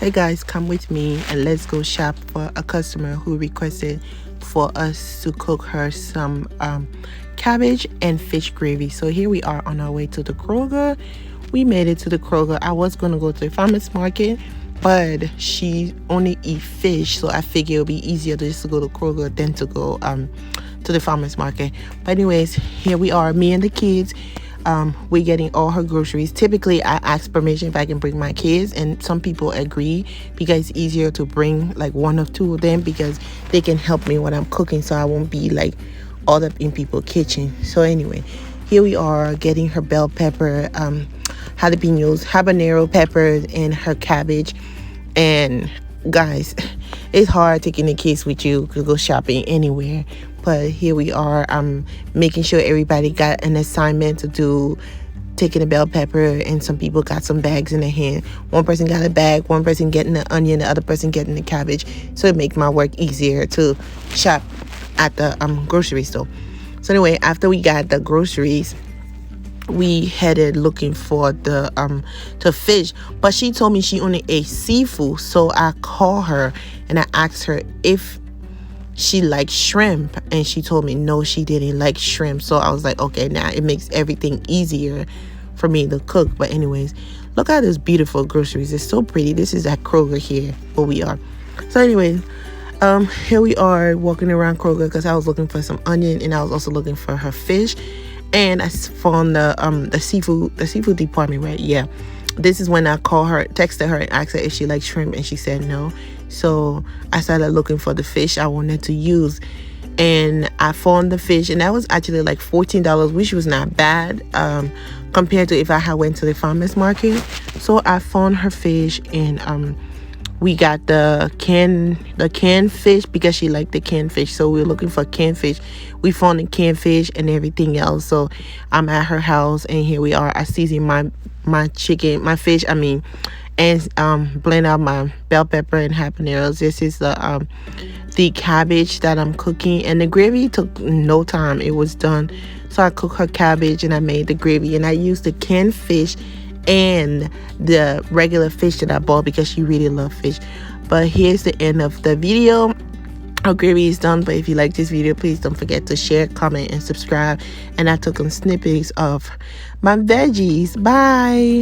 Hey guys, come with me and let's go shop for a customer who requested for us to cook her some cabbage and fish gravy. So here we are on our way to the Kroger. We made it to the Kroger. I was going to go to the farmer's market, but she only eat fish, so I figured it would be easier just to go to Kroger than to go to the farmer's market. But anyways, here we are, me and the kids. We're getting all her groceries. Typically I ask permission if I can bring my kids, and some people agree because it's easier to bring like one or two of them because they can help me when I'm cooking, so I won't be like all up in people's kitchen. So anyway, here we are getting her bell pepper, jalapenos, habanero peppers, and her cabbage. And guys, it's hard taking the kids with you to go shopping anywhere, but here we are. I'm making sure everybody got an assignment to do, taking a bell pepper, and some people got some bags in their hand. One person got a bag, one person getting the onion, the other person getting the cabbage, so it makes my work easier to shop at the grocery store. So anyway, after we got the groceries, we headed looking for the fish, but she told me she only ate seafood. So I called her and I asked her if she liked shrimp, and she told me no, she didn't like shrimp. So I was like, okay, now it makes everything easier for me to cook. But anyways, look at this beautiful groceries. It's so pretty. This is at Kroger here where we are. So anyways, here we are walking around Kroger because I was looking for some onion, and I was also looking for her fish. And I found the seafood department, right? Yeah. This is when I called her, texted her, and asked her if she liked shrimp, and she said no. So I started looking for the fish I wanted to use, and I found the fish, and that was actually like $14, which was not bad compared to if I had went to the farmer's market. So I found her fish, and we got the canned fish because she liked the canned fish. So we were looking for canned fish. We found the canned fish and everything else. So I'm at her house, and here we are. I season my fish, and blend out my bell pepper and habaneros. This is the cabbage that I'm cooking, and the gravy took no time. It was done. So I cooked her cabbage and I made the gravy, and I used the canned fish and the regular fish that I bought because she really loved fish. But here's the end of the video. Our gravy is done, but if you like this video, please don't forget to share, comment, and subscribe. And I took some snippets of my veggies. Bye.